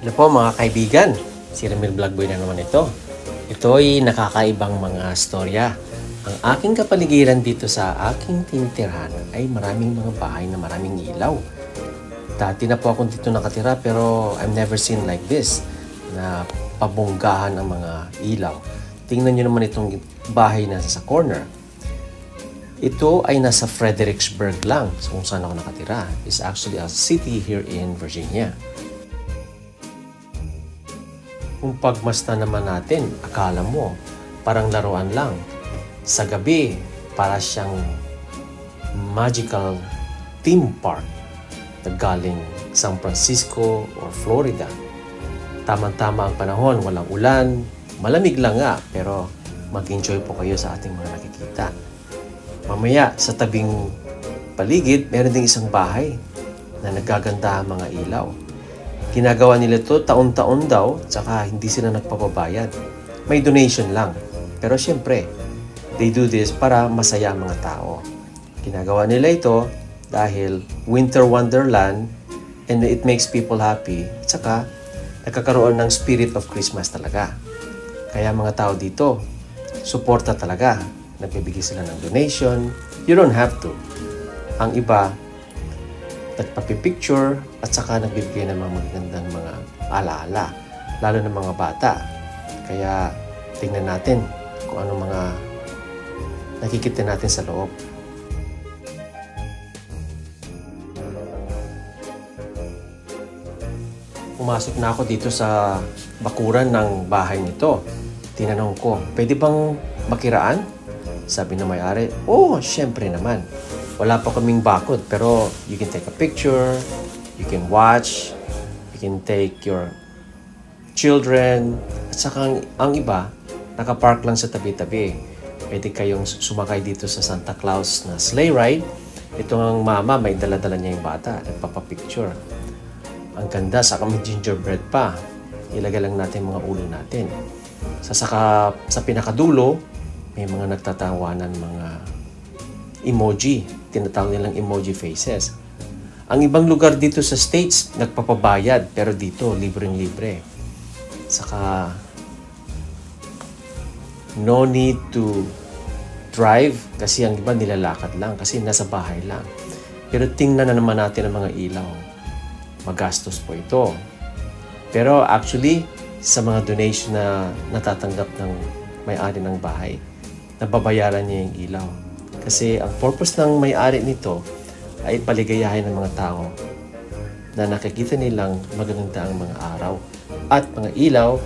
Ano po mga kaibigan, si Ramil Vlogboy na naman ito. Ito ay nakakaibang mga storya. Ang aking kapaligiran dito sa aking tinitirhan ay maraming mga bahay na maraming ilaw. Dati na po akong dito nakatira pero I've never seen like this na pabonggahan ang mga ilaw. Tingnan nyo naman itong bahay na sa corner. Ito ay nasa Fredericksburg lang, so kung saan ako nakatira. It's actually a city here in Virginia. Kung pagmasdan naman natin, akala mo parang laruan lang. Sa gabi, para siyang magical theme park na galing San Francisco or Florida. Tamang-tama ang panahon, walang ulan, malamig lang nga, pero mag-enjoy po kayo sa ating mga nakikita. Mamaya, sa tabing paligid, meron ding isang bahay na nagaganda ang mga ilaw. Ginagawa nila ito taon-taon daw, tsaka hindi sila nagpapabayad. May donation lang. Pero syempre, they do this para masaya ang mga tao. Ginagawa nila ito dahil winter wonderland and it makes people happy. Tsaka, nagkakaroon ng spirit of Christmas talaga. Kaya mga tao dito, suporta talaga. Nagbibigay sila ng donation. You don't have to. Ang iba, nagpapipicture at saka nagbibigay ng mga magagandang mga alaala, lalo ng mga bata. Kaya tingnan natin kung ano mga nakikita natin sa loob. Pumasok na ako dito sa bakuran ng bahay nito. Tinanong ko, pwede bang makiraan? Sabi ng may-ari, oh, syempre naman. Wala pa kaming bakod, pero you can take a picture, you can watch, you can take your children, at saka ang iba, nakapark lang sa tabi-tabi. Pwede kayong sumakay dito sa Santa Claus na sleigh ride. Ito ang mama, may dala-dala niya yung bata, nagpapapicture. Ang ganda, saka may gingerbread pa. Ilagay lang natin mga ulo natin. Sa pinakadulo, may mga nagtatawanan mga emoji. Tinatawag nilang emoji faces. Ang ibang lugar dito sa States, nagpapabayad. Pero dito, libreng-libre. Saka, no need to drive kasi ang iba nilalakad lang kasi nasa bahay lang. Pero tingnan na naman natin ang mga ilaw. Magastos po ito. Pero actually, sa mga donation na natatanggap ng may-ari ng bahay, nababayaran niya yung ilaw. Kasi ang purpose ng may-ari nito ay paligayahin ng mga tao na nakikita nilang magaganda ang mga araw. At mga ilaw,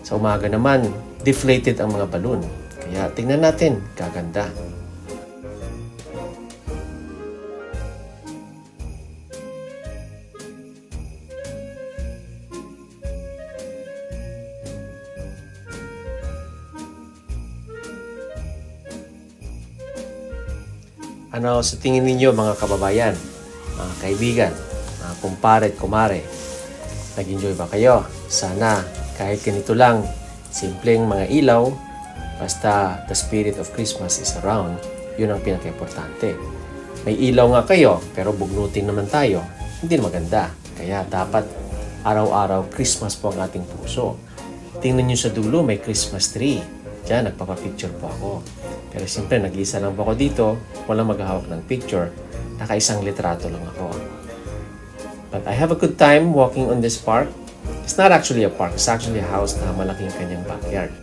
sa umaga naman, deflated ang mga balon. Kaya tingnan natin, kaganda. Ano sa tingin ninyo mga kababayan, mga kaibigan, mga kumpare at kumare? Nag-enjoy ba kayo? Sana kahit ganito lang, simpleng mga ilaw, basta the spirit of Christmas is around, yun ang pinaka-importante. May ilaw nga kayo, pero bugnutin naman tayo, hindi maganda. Kaya dapat araw-araw Christmas po ang ating puso. Tingnan nyo sa dulo, may Christmas tree. Diyan, nagpapapicture po ako. Pero siyempre, nag-iisa lang po ako dito, walang maghahawak ng picture, naka-isang litrato lang ako. But I have a good time walking on this park. It's not actually a park, it's actually a house na malaking kanyang backyard.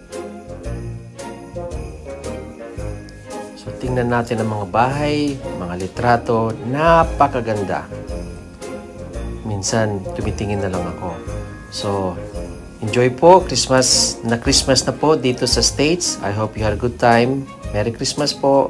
So, tingnan natin ang mga bahay, mga litrato, napakaganda. Minsan, tumitingin na lang ako. So, enjoy po, Christmas na po dito sa States. I hope you had a good time. Merry Christmas po!